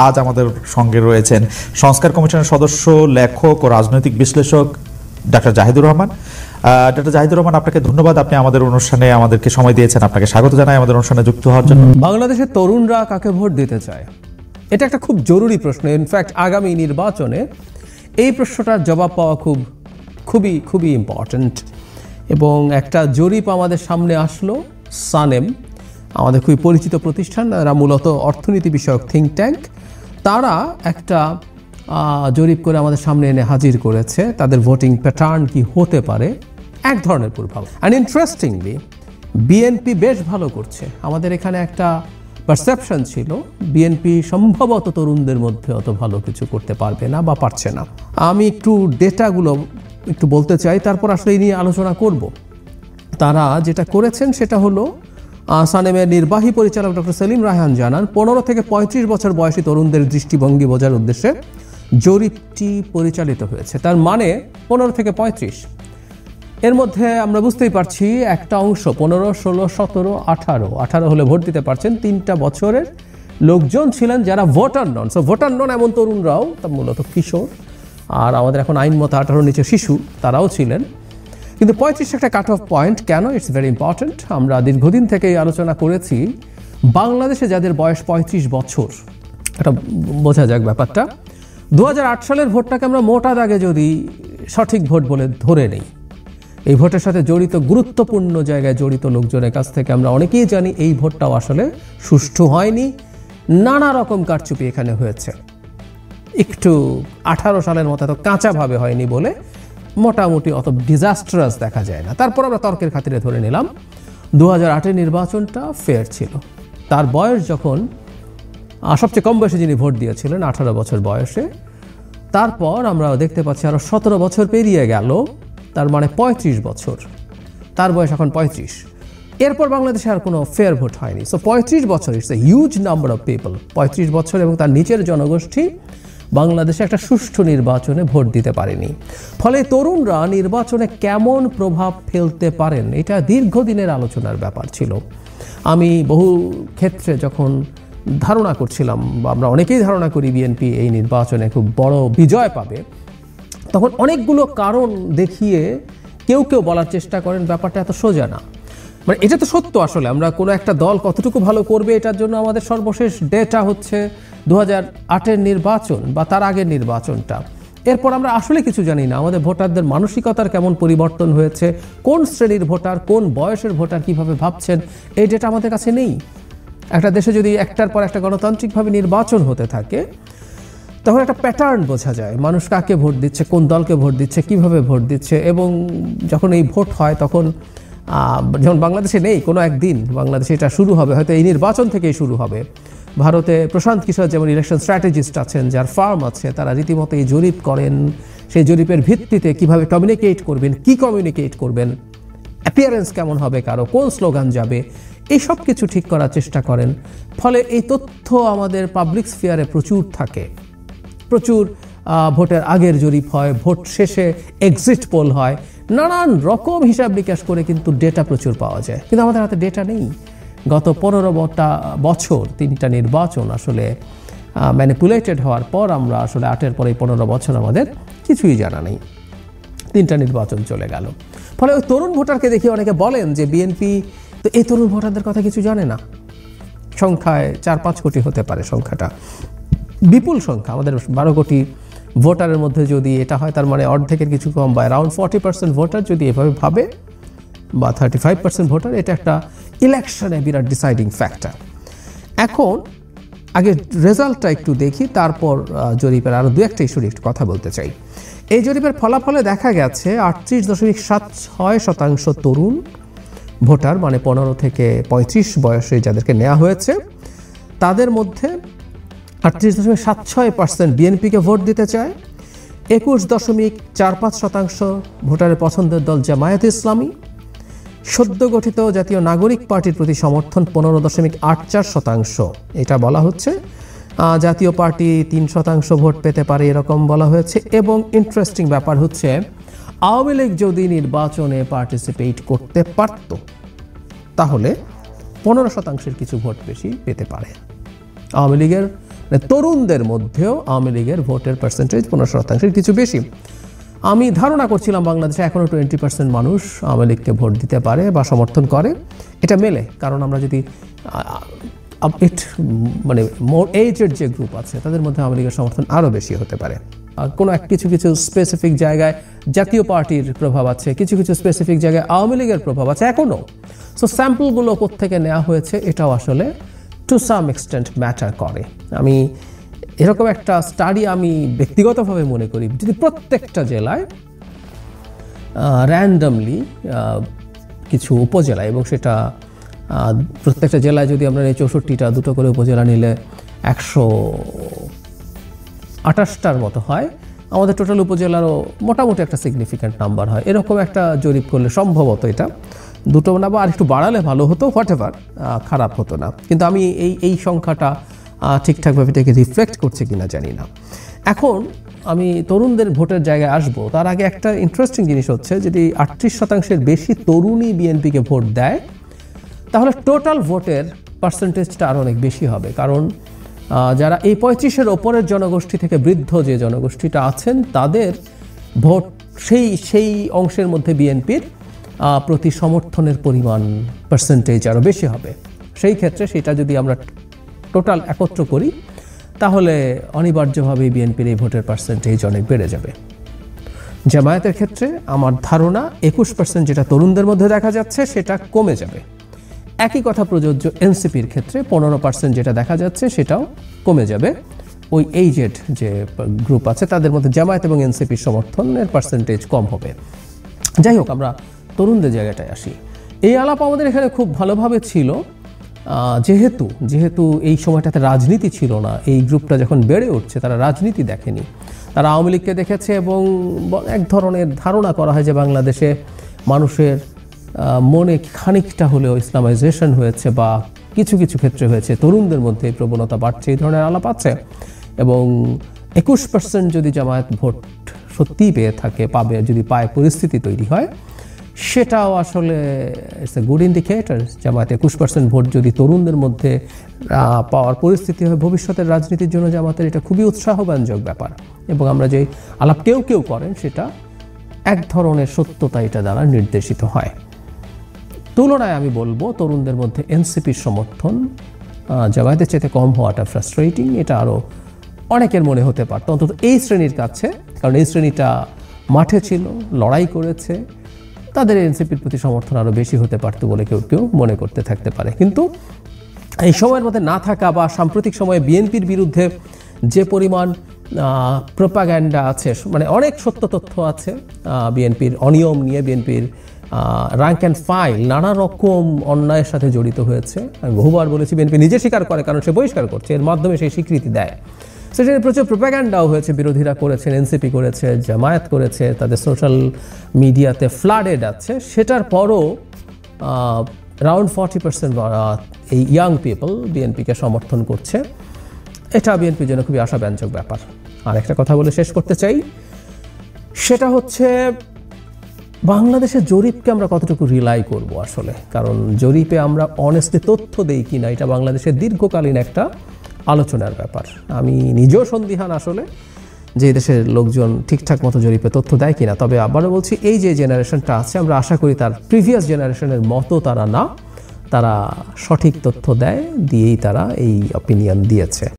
আজ আমাদের সঙ্গে রয়েছেন সংস্কার কমিশনের সদস্য, লেখক ও রাজনৈতিক বিশ্লেষক ডাক্তার জাহিদুর রহমান। ডাক্তার জাহিদুর রহমান, আপনাকে ধন্যবাদ, আপনি আমাদের অনুষ্ঠানে আমাদেরকে সময় দিয়েছেন। আপনাকে স্বাগত জানাই আমাদের অনুষ্ঠানে যুক্ত হওয়ার জন্য। বাংলাদেশের তরুণরা কাকে ভোট দিতে চায়, এটা একটা খুব জরুরি প্রশ্ন। ইনফ্যাক্ট আগামী নির্বাচনে এই প্রশ্নটার জবাব পাওয়া খুবই ইম্পর্ট্যান্ট। এবং একটা জরিপ আমাদের সামনে আসলো, সানেম আমাদের খুবই পরিচিত প্রতিষ্ঠান, এরা মূলত অর্থনীতি বিষয়ক থিঙ্ক ট্যাঙ্ক। তারা একটা জরিপ করে আমাদের সামনে এনে হাজির করেছে তাদের ভোটিং প্যাটার্ন কি হতে পারে, এক ধরনের পূর্বাভাস। অ্যান্ড ইন্টারেস্টিংলি বিএনপি বেশ ভালো করছে। আমাদের এখানে একটা পারসেপশন ছিল বিএনপি সম্ভবত তরুণদের মধ্যে অত ভালো কিছু করতে পারবে না বা পারছে না। আমি একটু ডেটাগুলো একটু বলতে চাই, তারপর আসলে এই নিয়ে আলোচনা করব। তারা যেটা করেছেন সেটা হলো, সানেমের নির্বাহী পরিচালক ডক্টর সেলিম রায়হান জানান 15 থেকে 35 বছর বয়সী তরুণদের দৃষ্টিভঙ্গি বোঝার উদ্দেশ্যে জরিপটি পরিচালিত হয়েছে। তার মানে 15 থেকে 35। এর মধ্যে আমরা বুঝতেই পারছি একটা অংশ 15, 16, 17, 18 হলে ভোট দিতে পারছেন। 3টা বছরের লোকজন ছিলেন যারা ভোটার নন। সো ভোটার নন এমন তরুণরাও, তা মূলত কিশোর, আর আমাদের এখন আইন মতো 18 নিচে শিশু, তারাও ছিলেন। কিন্তু 35 একটা কাট অফ পয়েন্ট। কেন? It's very important. আমরা দীর্ঘদিন থেকে আলোচনা করেছি বাংলাদেশে যাদের বয়স 35 বছর, এটা বোঝা যাক ব্যাপারটা। 2008 সালের ভোটটাকে আমরা মোটা দাগে যদি সঠিক ভোট বলে ধরে নেই, এই ভোটের সাথে জড়িত গুরুত্বপূর্ণ জায়গায় জড়িত লোকজনের কাছ থেকে আমরা অনেকেই জানি এই ভোটটাও আসলে সুষ্ঠু হয়নি, নানা রকম কারচুপি এখানে হয়েছে। একটু 18 সালের মতো এত কাঁচাভাবে হয়নি বলে মোটামুটি অত ডিজাস্টারাস দেখা যায় না। তারপর আমরা তর্কের খাতিরে ধরে নিলাম 2008-এর নির্বাচনটা ফেয়ার ছিল। তার বয়স যখন সবচেয়ে কম বয়সে যিনি ভোট দিয়েছিলেন 18 বছর বয়সে, তারপর আমরা দেখতে পাচ্ছি আরো 17 বছর পেরিয়ে গেল, তার মানে 35 বছর। তার বয়স এখন 35। এরপর বাংলাদেশে আর কোনো ফেয়ার ভোট হয়নি। সো 35 বছর it's a huge number of people. 35 বছর এবং তার নিচের জনগোষ্ঠী বাংলাদেশে একটা সুষ্ঠু নির্বাচনে ভোট দিতে পারেনি। ফলে তরুণরা নির্বাচনে কেমন প্রভাব ফেলতে পারেন, এটা দীর্ঘদিনের আলোচনার ব্যাপার ছিল। আমি বহু ক্ষেত্রে যখন ধারণা করছিলাম, বা আমরা অনেকেই ধারণা করি বিএনপি এই নির্বাচনে খুব বড় বিজয় পাবে, তখন অনেকগুলো কারণ দেখিয়ে কেউ বলার চেষ্টা করেন ব্যাপারটা এত সোজা না। মানে এটা তো সত্য, আসলে আমরা কোনো একটা দল কতটুকু ভালো করবে এটার জন্য আমাদের সর্বশেষ ডেটা হচ্ছে 2008-এর নির্বাচন বা তার আগের নির্বাচনটা। এরপর আমরা আসলে কিছু জানি না আমাদের ভোটারদের মানসিকতার কেমন পরিবর্তন হয়েছে, কোন শ্রেণীর ভোটার, কোন বয়সের ভোটার কিভাবে ভাবছেন, এই ডেটা আমাদের কাছে নেই। একটা দেশে যদি একটার পর একটা গণতান্ত্রিকভাবে নির্বাচন হতে থাকে, তখন একটা প্যাটার্ন বোঝা যায়, মানুষ কাকে ভোট দিচ্ছে, কোন দলকে ভোট দিচ্ছে, কিভাবে ভোট দিচ্ছে। এবং যখন এই ভোট হয় তখন যখন বাংলাদেশে নেই, কোনো একদিন বাংলাদেশে এটা শুরু হবে, হয়তো এই নির্বাচন থেকেই শুরু হবে। ভারতে প্রশান্ত কিশোর যেমন ইলেকশন স্ট্র্যাটেজিস্ট আছেন, যার ফার্ম আছে, তারা রীতিমতো এই জরিপ করেন। সেই জরিপের ভিত্তিতে কিভাবে কমিউনিকেট করবেন, কি কমিউনিকেট করবেন, অ্যাপিয়ারেন্স কেমন হবে কারো, কোন স্লোগান যাবে, এই সব কিছু ঠিক করার চেষ্টা করেন। ফলে এই তথ্য আমাদের পাবলিক স্ফিয়ারে প্রচুর থাকে। প্রচুর ভোটের আগের জরিপ হয়, ভোট শেষে এক্সিট পোল হয়, নানান রকম হিসাব নিকাশ করে কিন্তু ডেটা প্রচুর পাওয়া যায়। কিন্তু আমাদের হাতে ডেটা নেই। গত 15টা বছর 3টা নির্বাচন আসলে ম্যানিপুলেটেড হওয়ার পর আমরা আসলে 8-এর পরে 15 বছর আমাদের কিছুই জানা নেই। 3টা নির্বাচন চলে গেল। ফলে ওই তরুণ ভোটারকে দেখে অনেকে বলেন যে বিএনপি তো এই তরুণ ভোটারদের কথা কিছু জানে না। সংখ্যায় 4-5 কোটি হতে পারে, সংখ্যাটা বিপুল সংখ্যা। আমাদের 12 কোটি ভোটারের মধ্যে যদি এটা হয়, তার মানে অর্ধেকের কিছু কম, বা অ্যারাউন্ড 40% ভোটার যদি এভাবে ভাবে, বা 35% ভোটার, এটা একটা ইলেকশনে বিরাট ডিসাইডিং ফ্যাক্টর। এখন আগে রেজাল্টটা একটু দেখি, তারপর জরিপের আরও 2-একটা ইস্যুর একটু কথা বলতে চাই। এই জরিপের ফলাফলে দেখা গেছে 38.76% তরুণ ভোটার, মানে 15 থেকে 35 বয়সে যাদেরকে নেওয়া হয়েছে, তাদের মধ্যে 38.76% বিএনপিকে ভোট দিতে চায়। 21.45% ভোটারের পছন্দের দল জামায়াতে ইসলামী। সদ্য গঠিত জাতীয় নাগরিক পার্টির প্রতি সমর্থন 15.84%। এটা বলা হচ্ছে জাতীয় পার্টি 3% ভোট পেতে পারে, এরকম বলা হয়েছে। এবং ইন্টারেস্টিং ব্যাপার হচ্ছে আওয়ামী লীগ যদি নির্বাচনে পার্টিসিপেট করতে পারত, তাহলে 15% কিছু ভোট বেশি পেতে পারে। আওয়ামী লীগের মানে তরুণদের মধ্যেও আওয়ামী লীগের ভোটের পার্সেন্টেজ 15%-এর কিছু বেশি। আমি ধারণা করছিলাম বাংলাদেশে এখনও 20% মানুষ আওয়ামী লীগকে ভোট দিতে পারে বা সমর্থন করে। এটা মেলে, কারণ আমরা যদি মানে মোর এজের যে গ্রুপ আছে তাদের মধ্যে আওয়ামী লীগের সমর্থন আরও বেশি হতে পারে। কোনো কিছু কিছু স্পেসিফিক জায়গায় জাতীয় পার্টির প্রভাব আছে, কিছু কিছু স্পেসিফিক জায়গায় আওয়ামী লীগের প্রভাব আছে এখনও। সো স্যাম্পলগুলো কোত্থেকে নেওয়া হয়েছে এটাও আসলে টু সাম এক্সটেন্ট ম্যাটার করে। আমি এরকম একটা স্টাডি আমি ব্যক্তিগতভাবে মনে করি যদি প্রত্যেকটা জেলায় র্যান্ডমলি কিছু উপজেলা, এবং সেটা প্রত্যেকটা জেলায় যদি আমরা এই 64টা দুটো করে উপজেলা নিলে 128টার মতো হয়, আমাদের টোটাল উপজেলারও মোটামুটি একটা সিগনিফিক্যান্ট নাম্বার হয়। এরকম একটা জরিপ করলে সম্ভবত এটা দুটো না বা আরেকটু বাড়ালে ভালো হতো, হোয়াটএভার, খারাপ হতো না। কিন্তু আমি এই সংখ্যাটা ঠিকঠাকভাবে এটাকে রিফ্লেক্ট করছে কিনা জানি না। এখন আমি তরুণদের ভোটের জায়গায় আসব, তার আগে একটা ইন্টারেস্টিং জিনিস হচ্ছে, যদি 38%-এর বেশি তরুণই বিএনপিকে ভোট দেয় তাহলে টোটাল ভোটের পার্সেন্টেজটা আরও অনেক বেশি হবে। কারণ যারা এই 35-এর ওপরের জনগোষ্ঠী থেকে বৃদ্ধ যে জনগোষ্ঠীটা আছেন তাদের ভোট সেই অংশের মধ্যে বিএনপির প্রতি সমর্থনের পরিমাণ পার্সেন্টেজ আরও বেশি হবে। সেই ক্ষেত্রে সেটা যদি আমরা টোটাল একত্র করি তাহলে অনিবার্যভাবেই বিএনপির এই ভোটের পার্সেন্টেজ অনেক বেড়ে যাবে। জামায়াতের ক্ষেত্রে আমার ধারণা 21% যেটা তরুণদের মধ্যে দেখা যাচ্ছে সেটা কমে যাবে। একই কথা প্রযোজ্য এনসিপির ক্ষেত্রে, 15% যেটা দেখা যাচ্ছে সেটাও কমে যাবে। ওই এইজেড যে গ্রুপ আছে তাদের মধ্যে জামায়াত এবং এনসিপির সমর্থনের পার্সেন্টেজ কম হবে। যাই হোক, আমরা তরুণদের জায়গাটায় আসি। এই আলাপ আমাদের এখানে খুব ভালোভাবে ছিল, যেহেতু এই সময়টাতে রাজনীতি ছিল না। এই গ্রুপটা যখন বেড়ে উঠছে তারা রাজনীতি দেখেনি, তারা আওয়ামী লীগকে দেখেছে, এবং এক ধরনের ধারণা করা হয় যে বাংলাদেশে মানুষের মনে খানিকটা হলেও ইসলামাইজেশন হয়েছে বা কিছু কিছু ক্ষেত্রে হয়েছে, তরুণদের মধ্যে এই প্রবণতা বাড়ছে, এই ধরনের আলাপ আছে। এবং 21% যদি জামায়াত ভোট সত্যিই পাবে, যদি পায়, পরিস্থিতি তৈরি হয়, সেটাও আসলে it's a good indicator. Jamaat 21% vote যদি তরুণদের মধ্যে পাওয়ার পরিস্থিতি হয় ভবিষ্যতের রাজনীতির জন্য, জামায়াতের এটা খুবই উৎসাহব্যঞ্জক ব্যাপার। এবং আমরা যে আলাপ কেউ করেন সেটা এক ধরনের সত্যতা এটা দ্বারা নির্দেশিত হয়। তুলনায় আমি বলবো তরুণদের মধ্যে এনসিপির সমর্থন জামায়াতের চাইতে কম হওয়াটা ফ্রাস্ট্রেটিং। এটা আরও অনেকের মনে হতে পারত, অন্তত এই শ্রেণীর কাছে, কারণ এই শ্রেণীটা মাঠে ছিল, লড়াই করেছে, তাদের এনসিপির প্রতি সমর্থন আরও বেশি হতে পারতো বলে কেউ মনে করতে থাকতে পারে। কিন্তু এই সময়ের মধ্যে না থাকা বা সাম্প্রতিক সময়ে বিএনপির বিরুদ্ধে যে পরিমাণ প্রোপাগ্যান্ডা আছে, মানে অনেক সত্য তথ্য আছে বিএনপির অনিয়ম নিয়ে, বিএনপির র্যাঙ্ক অ্যান্ড ফাইল নানা রকম অন্যায়ের সাথে জড়িত হয়েছে। আমি বহুবার বলেছি, বিএনপি নিজে স্বীকার করে, কারণ সে বহিষ্কার করছে, এর মাধ্যমে সেই স্বীকৃতি দেয়। সেটা প্রচুর প্রোপাগ্যান্ডাও হয়েছে, বিরোধীরা করেছেন, এনসিপি করেছে, জামায়াত করেছে, তাদের সোশ্যাল মিডিয়াতে ফ্লাডেড আছে। সেটার পরও রাউন্ড 40% এই ইয়াং পিপল বিএনপিকে সমর্থন করছে। এটা বিএনপির জন্য খুবই আশাব্যঞ্জক ব্যাপার। আর একটা কথা বলে শেষ করতে চাই, সেটা হচ্ছে বাংলাদেশের জরিপকে আমরা কতটুকু রিলাই করব আসলে। কারণ জরিপে আমরা অনেস্টলি তথ্য দেই কিনা এটা বাংলাদেশের দীর্ঘকালীন একটা আলোচনার ব্যাপার। আমি নিজেও সন্দিহান আসলে যে দেশের লোকজন ঠিকঠাক মতো জরিপে তথ্য দেয় কিনা। তবে আবারও বলছি, এই যে জেনারেশনটা আছে, আমরা আশা করি তার প্রিভিয়াস জেনারেশনের মতো তারা না, তারা সঠিক তথ্য দিয়েই তারা এই অপিনিয়ন দিয়েছে।